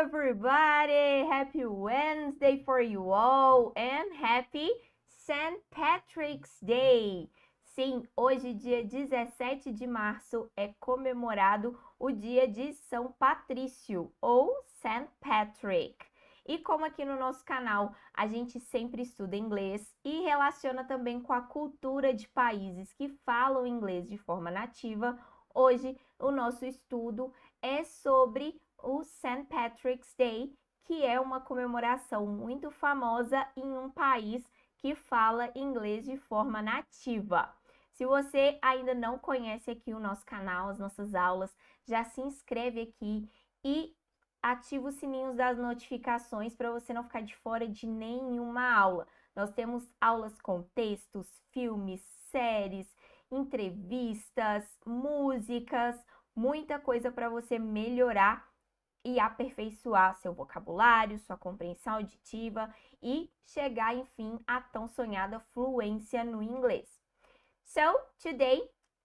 everybody! Happy Wednesday for you all and happy St. Patrick's Day! Sim, hoje, dia 17 de março, é comemorado o dia de São Patrício, ou St. Patrick. E como aqui no nosso canal a gente sempre estuda inglês e relaciona também com a cultura de países que falam inglês de forma nativa, hoje o nosso estudo é sobre o St. Patrick's Day, que é uma comemoração muito famosa em um país que fala inglês de forma nativa. Se você ainda não conhece aqui o nosso canal, as nossas aulas, já se inscreve aqui e ativa os sininhos das notificações para você não ficar de fora de nenhuma aula. Nós temos aulas com textos, filmes, séries, entrevistas, músicas, muita coisa para você melhorar e aperfeiçoar seu vocabulário, sua compreensão auditiva e chegar, enfim, à tão sonhada fluência no inglês. So, today,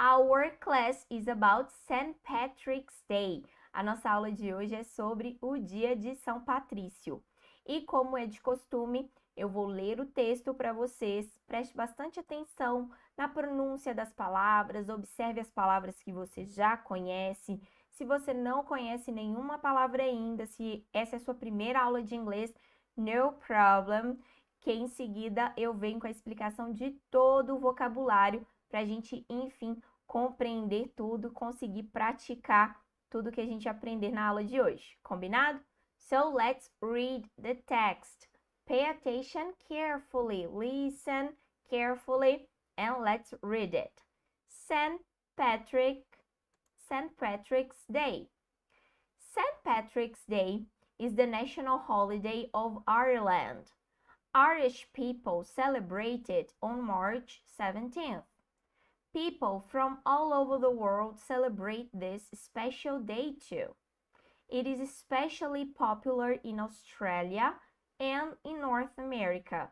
our class is about St. Patrick's Day. A nossa aula de hoje é sobre o dia de São Patrício. E como é de costume, eu vou ler o texto para vocês. Preste bastante atenção na pronúncia das palavras, observe as palavras que você já conhece. Se você não conhece nenhuma palavra ainda, se essa é a sua primeira aula de inglês, no problem, que em seguida eu venho com a explicação de todo o vocabulário para a gente, enfim, compreender tudo, conseguir praticar tudo que a gente aprender na aula de hoje. Combinado? So, let's read the text. Pay attention carefully, listen carefully, and let's read it. St. Patrick's Day. St. Patrick's Day is the national holiday of Ireland. Irish people celebrate it on March 17th. People from all over the world celebrate this special day too. It is especially popular in Australia and in North America.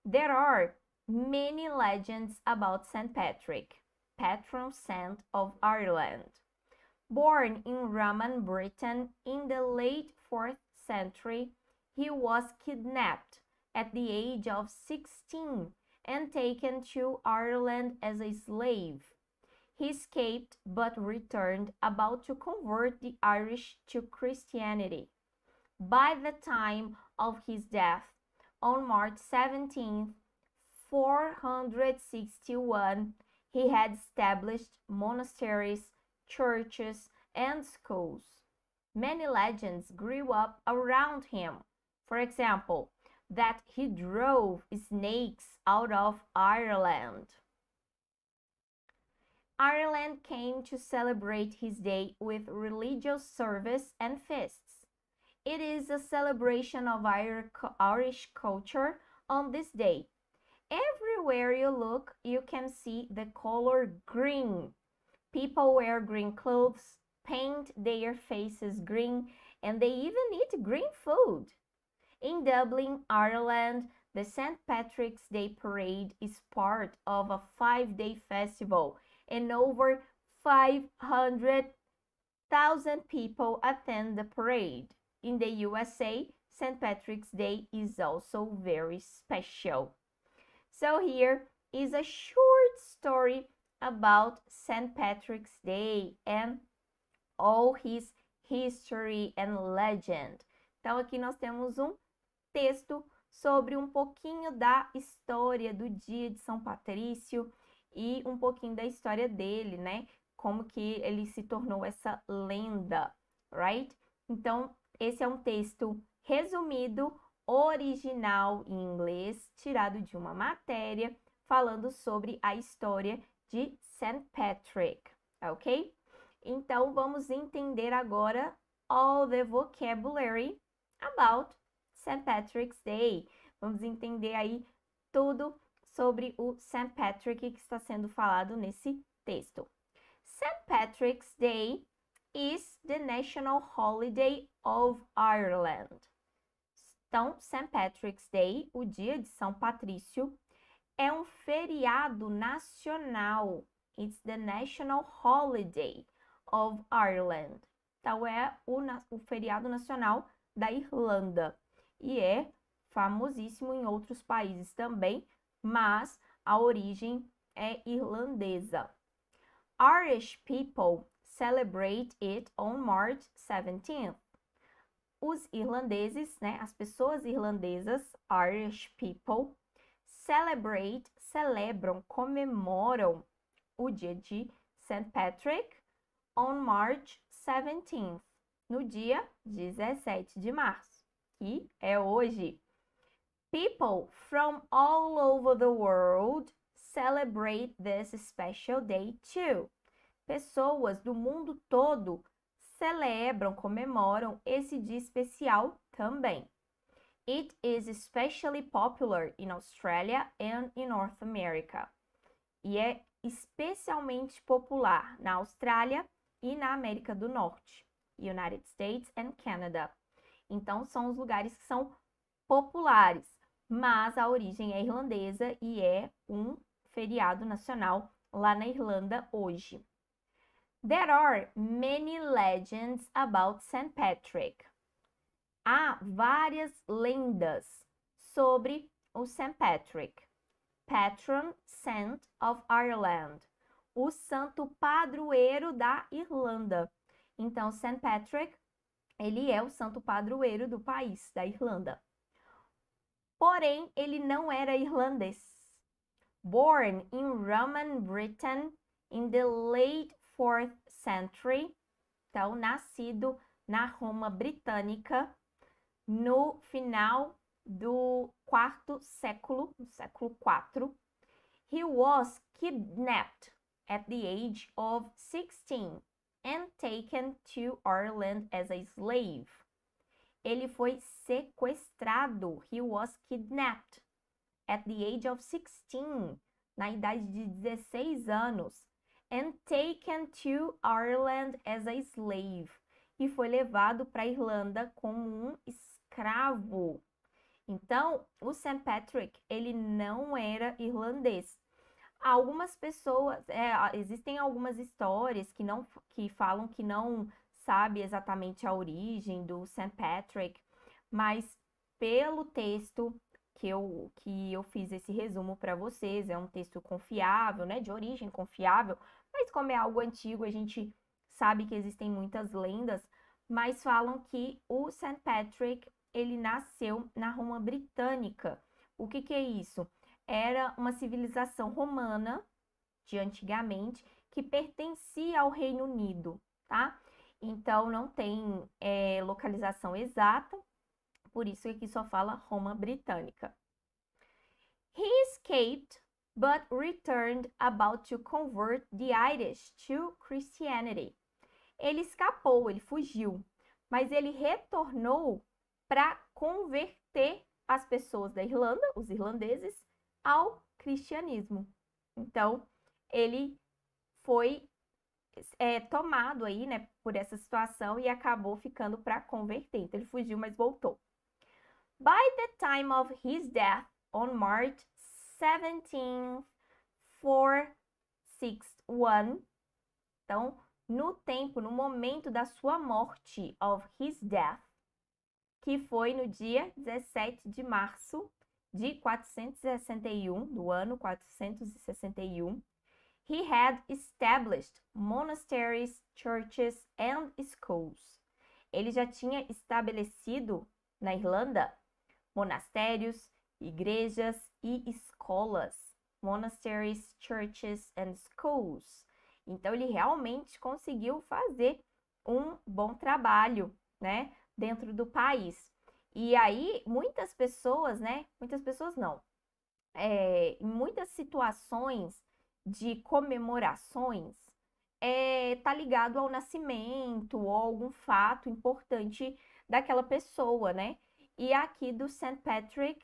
There are many legends about St. Patrick, patron saint of Ireland. Born in Roman Britain in the late 4th century, he was kidnapped at the age of 16 and taken to Ireland as a slave. He escaped but returned, about to convert the Irish to Christianity. By the time of his death, on March 17, 461, he had established monasteries, churches, and schools. Many legends grew up around him. For example, that he drove snakes out of Ireland. Ireland came to celebrate his day with religious service and feasts. It is a celebration of Irish culture on this day. Everywhere you look, you can see the color green. People wear green clothes, paint their faces green, and they even eat green food. In Dublin, Ireland, the St. Patrick's Day Parade is part of a 5-day festival, and over 500,000 people attend the parade. In the USA, St. Patrick's Day is also very special. So here is a short story about St. Patrick's Day and all his history and legend. Então aqui nós temos um texto sobre um pouquinho da história do dia de São Patrício e um pouquinho da história dele, né? Como que ele se tornou essa lenda, right? Então, esse é um texto resumido, original em inglês, tirado de uma matéria, falando sobre a história de St. Patrick, ok? Então, vamos entender agora all the vocabulary about St. Patrick's Day. Vamos entender aí tudo sobre o St. Patrick que está sendo falado nesse texto. St. Patrick's Day is the national holiday of Ireland. Então, St. Patrick's Day, o dia de São Patrício, é um feriado nacional. It's the national holiday of Ireland. Então, é o feriado nacional da Irlanda. E é famosíssimo em outros países também, mas a origem é irlandesa. Irish people celebrate it on March 17th. Os irlandeses, né, as pessoas irlandesas, Irish people, celebram, comemoram o dia de St. Patrick on March 17th, no dia 17 de março, que é hoje. People from all over the world celebrate this special day too. Pessoas do mundo todo celebram, comemoram esse dia especial também. It is especially popular in Australia and in North America. E é especialmente popular na Austrália e na América do Norte, United States and Canada. Então, são os lugares que são populares, mas a origem é irlandesa e é um feriado nacional lá na Irlanda hoje. There are many legends about St. Patrick. Há várias lendas sobre o St. Patrick. Patron Saint of Ireland, o santo padroeiro da Irlanda. Então, St. Patrick, ele é o santo padroeiro do país, da Irlanda. Porém, ele não era irlandês. Born in Roman Britain in the late 4th century, então, nascido na Roma britânica, no final do quarto século, século IV, he was kidnapped at the age of 16 and taken to Ireland as a slave. Ele foi sequestrado, he was kidnapped at the age of 16, na idade de 16 anos, and taken to Ireland as a slave, e foi levado para a Irlanda como um escravo. Então, o St. Patrick, ele não era irlandês. Algumas pessoas, existem algumas histórias que falam que não sabe exatamente a origem do St. Patrick, mas pelo texto que eu fiz esse resumo para vocês, é um texto confiável, né, de origem confiável, mas como é algo antigo, a gente sabe que existem muitas lendas, mas falam que o St. Patrick, ele nasceu na Roma britânica. O que é isso? Era uma civilização romana de antigamente que pertencia ao Reino Unido, tá? Então, não tem localização exata, por isso aqui só fala Roma britânica. He escaped, but returned about to convert the Irish to Christianity. Ele escapou, ele fugiu, mas ele retornou para converter as pessoas da Irlanda, os irlandeses, ao cristianismo. Então, ele foi tomado aí, né, por essa situação e acabou ficando para converter. Então, ele fugiu, mas voltou. By the time of his death on March 17, 461, então, no momento da sua morte, of his death, que foi no dia 17 de março de 461, do ano 461, he had established monasteries, churches and schools. Ele já tinha estabelecido na Irlanda monastérios, igrejas e escolas. Monasteries, churches and schools. Então, ele realmente conseguiu fazer um bom trabalho, né, dentro do país. E aí, muitas pessoas, né, muitas pessoas não, em muitas situações de comemorações, tá ligado ao nascimento ou algum fato importante daquela pessoa, né? E aqui do St. Patrick,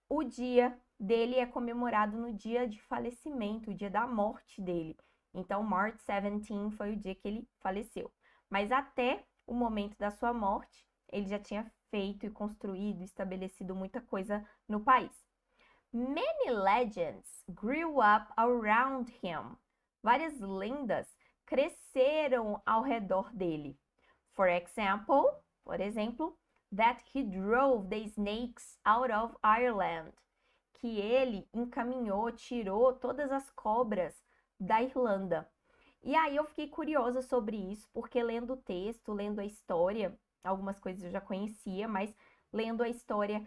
o dia dele é comemorado no dia de falecimento, o dia da morte dele. Então, March 17 foi o dia que ele faleceu. Mas até o momento da sua morte, ele já tinha feito e construído, estabelecido muita coisa no país. Many legends grew up around him. Várias lendas cresceram ao redor dele. For example, por exemplo, that he drove the snakes out of Ireland. Que ele encaminhou, tirou todas as cobras da Irlanda. E aí eu fiquei curiosa sobre isso, porque lendo o texto, lendo a história, algumas coisas eu já conhecia, mas lendo a história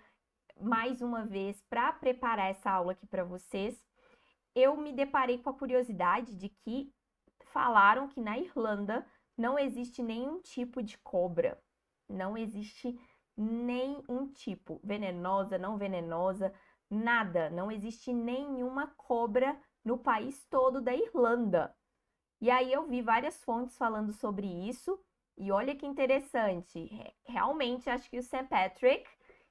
mais uma vez para preparar essa aula aqui para vocês, eu me deparei com a curiosidade de que falaram que na Irlanda não existe nenhum tipo de cobra. Não existe nenhum tipo, venenosa, não venenosa, nada. Não existe nenhuma cobra no país todo da Irlanda. E aí eu vi várias fontes falando sobre isso. E olha que interessante. Realmente acho que o St. Patrick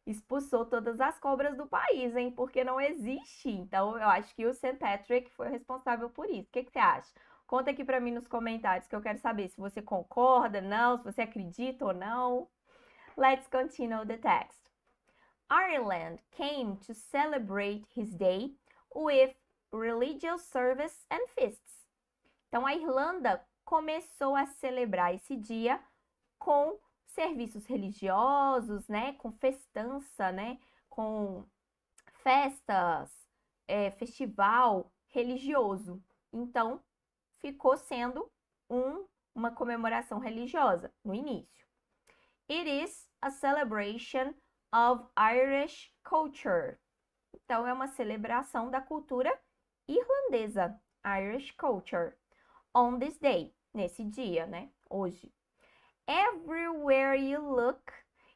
expulsou todas as cobras do país, hein? Porque não existe. Então eu acho que o St. Patrick foi o responsável por isso. O que você acha? Conta aqui para mim nos comentários que eu quero saber se você concorda, não, se você acredita ou não. Let's continue the text. Ireland came to celebrate his day with religious service and feasts. Então, a Irlanda começou a celebrar esse dia com serviços religiosos, né? Com festança, né? Com festas, festival religioso. Então, ficou sendo uma comemoração religiosa no início. It is a celebration of Irish culture. Então, é uma celebração da cultura irlandesa, Irish culture. On this day, nesse dia, né? Hoje. Everywhere you look,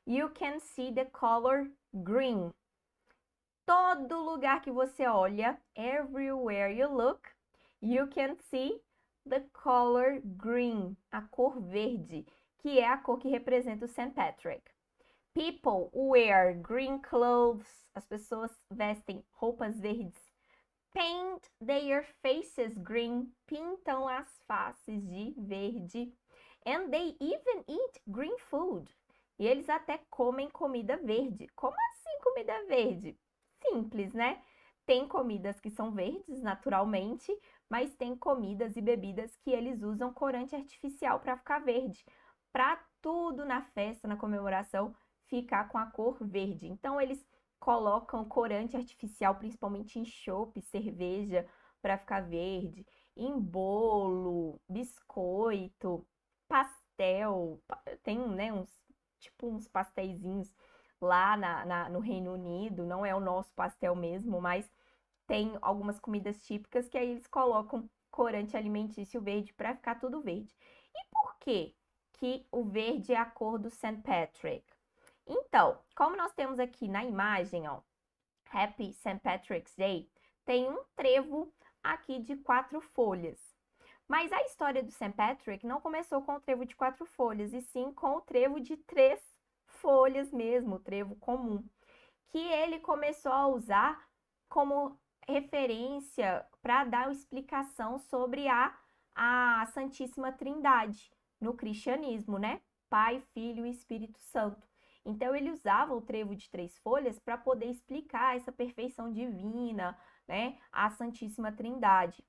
you can see the color green. Todo lugar que você olha, everywhere you look, you can see the color green, a cor verde, que é a cor que representa o St. Patrick. People wear green clothes, as pessoas vestem roupas verdes. Paint their faces green, pintam as faces de verde. And they even eat green food. E eles até comem comida verde. Como assim comida verde? Simples, né? Tem comidas que são verdes naturalmente, mas tem comidas e bebidas que eles usam corante artificial para ficar verde. Para tudo na festa, na comemoração, ficar com a cor verde. Então, eles colocam corante artificial, principalmente em chopp, cerveja, para ficar verde, em bolo, biscoito, pastel. Tem, né, uns pastéisinhos lá no Reino Unido, não é o nosso pastel mesmo, mas tem algumas comidas típicas que aí eles colocam corante alimentício verde para ficar tudo verde. E por quê que o verde é a cor do St. Patrick? Então, como nós temos aqui na imagem, ó, Happy St. Patrick's Day, tem um trevo aqui de 4 folhas. Mas a história do St. Patrick não começou com o trevo de 4 folhas, e sim com o trevo de 3 folhas mesmo, o trevo comum, que ele começou a usar como referência para dar explicação sobre a Santíssima Trindade no cristianismo, né? Pai, Filho e Espírito Santo. Então, ele usava o trevo de 3 folhas para poder explicar essa perfeição divina, né? A Santíssima Trindade.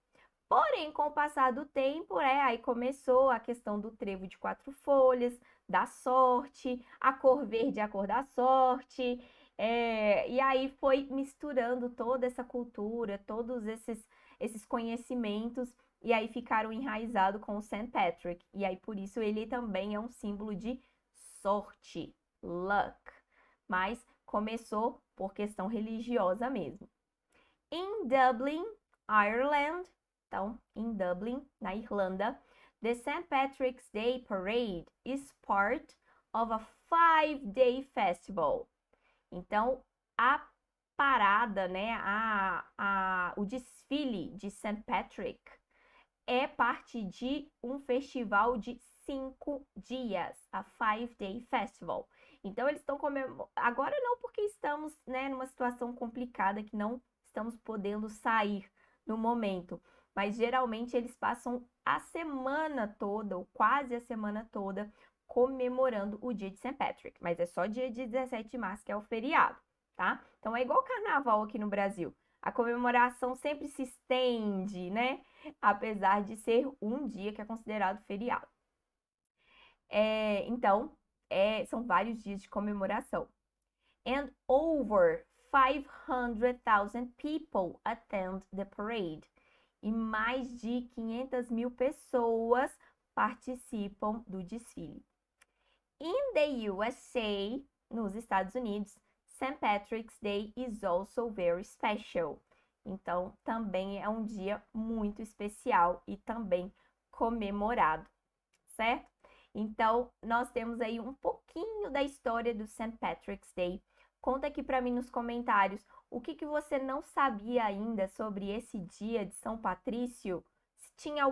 Porém, com o passar do tempo, aí começou a questão do trevo de 4 folhas, da sorte, a cor verde é a cor da sorte, e aí foi misturando toda essa cultura, todos esses conhecimentos, e aí ficaram enraizados com o St. Patrick. E aí, por isso, ele também é um símbolo de sorte, luck. Mas começou por questão religiosa mesmo. Em Dublin, Ireland, então, em Dublin, na Irlanda, the St. Patrick's Day Parade is part of a 5-day festival. Então, a parada, né, o desfile de St. Patrick é parte de um festival de 5 dias, a 5-day festival. Então, eles estão comemorando, agora não porque estamos, né, numa situação complicada que não estamos podendo sair no momento, mas geralmente eles passam a semana toda, ou quase a semana toda, comemorando o dia de St. Patrick. Mas é só dia de 17 de março que é o feriado, tá? Então é igual o carnaval aqui no Brasil. A comemoração sempre se estende, né? Apesar de ser um dia que é considerado feriado. Então, são vários dias de comemoração. And over 500,000 people attend the parade. E mais de 500 mil pessoas participam do desfile. In the USA, nos Estados Unidos, St. Patrick's Day is also very special. Então, também é um dia muito especial e também comemorado, certo? Então, nós temos aí um pouquinho da história do St. Patrick's Day. Conta aqui para mim nos comentários o que você não sabia ainda sobre esse dia de São Patrício. Se tinha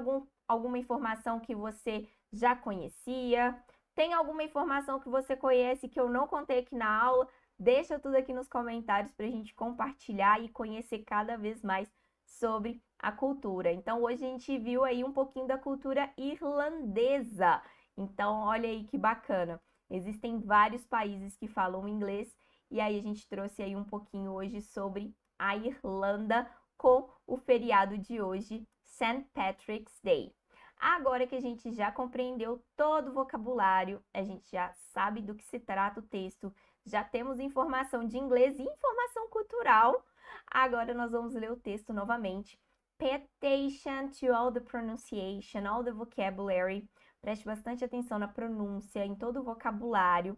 alguma informação que você já conhecia, tem alguma informação que você conhece que eu não contei aqui na aula, deixa tudo aqui nos comentários para a gente compartilhar e conhecer cada vez mais sobre a cultura. Então, hoje a gente viu aí um pouquinho da cultura irlandesa. Então, olha aí que bacana. Existem vários países que falam inglês e aí a gente trouxe aí um pouquinho hoje sobre a Irlanda com o feriado de hoje, St. Patrick's Day. Agora que a gente já compreendeu todo o vocabulário, a gente já sabe do que se trata o texto, já temos informação de inglês e informação cultural, agora nós vamos ler o texto novamente. Pay attention to all the pronunciation, all the vocabulary. Preste bastante atenção na pronúncia, em todo o vocabulário.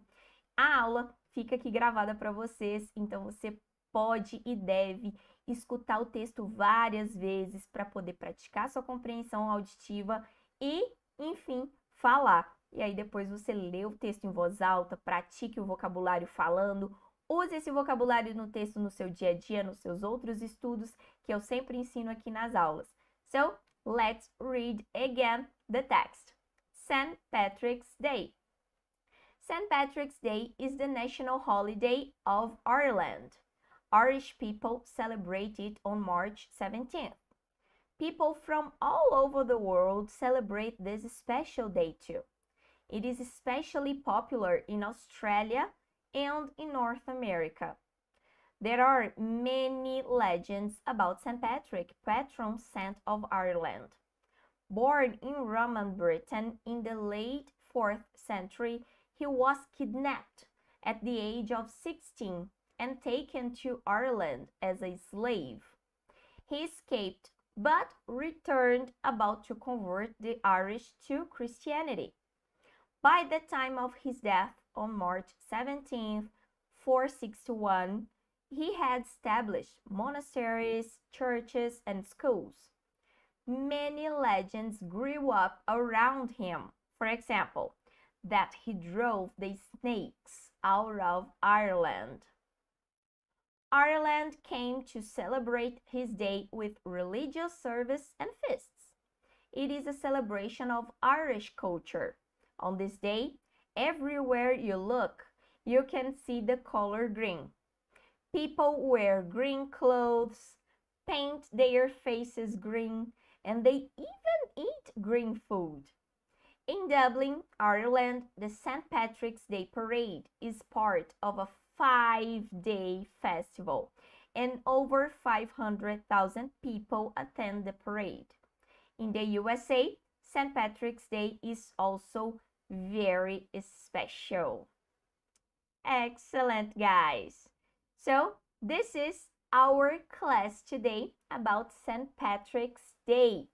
A aula fica aqui gravada para vocês, então você pode e deve escutar o texto várias vezes para poder praticar sua compreensão auditiva e, enfim, falar. E aí depois você lê o texto em voz alta, pratique o vocabulário falando, use esse vocabulário no texto no seu dia a dia, nos seus outros estudos, que eu sempre ensino aqui nas aulas. So, let's read again the text. St. Patrick's Day. St. Patrick's Day is the national holiday of Ireland. Irish people celebrate it on March 17th. People from all over the world celebrate this special day too. It is especially popular in Australia and in North America. There are many legends about St. Patrick, patron saint of Ireland. Born in Roman Britain in the late 4th century, he was kidnapped at the age of 16 and taken to Ireland as a slave. He escaped but returned about to convert the Irish to Christianity. By the time of his death on March 17, 461, he had established monasteries, churches, and schools. Many legends grew up around him. For example, that he drove the snakes out of Ireland. Ireland came to celebrate his day with religious service and feasts. It is a celebration of Irish culture. On this day, everywhere you look, you can see the color green. People wear green clothes, paint their faces green, and they even eat green food. In Dublin, Ireland, the St. Patrick's Day Parade is part of a 5-day festival, and over 500,000 people attend the parade. In the USA, St. Patrick's Day is also very special. Excellent, guys! So, this is our class today about St. Patrick's Day.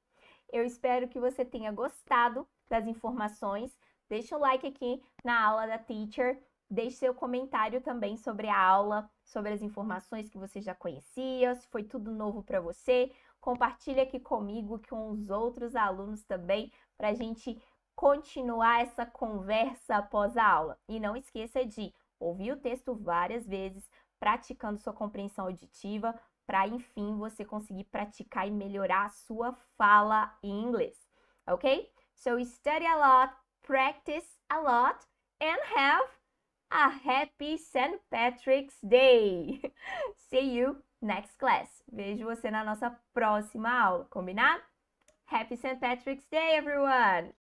Eu espero que você tenha gostado das informações. Deixa o like aqui na aula da Teacher. Deixe seu comentário também sobre a aula, sobre as informações que você já conhecia, se foi tudo novo para você. Compartilhe aqui comigo, com os outros alunos também, para a gente continuar essa conversa após a aula. E não esqueça de ouvir o texto várias vezes, praticando sua compreensão auditiva, para, enfim, você conseguir praticar e melhorar a sua fala em inglês. Ok? So study a lot, practice a lot, and have a happy St. Patrick's Day! See you next class. Vejo você na nossa próxima aula, combinado? Happy St. Patrick's Day, everyone!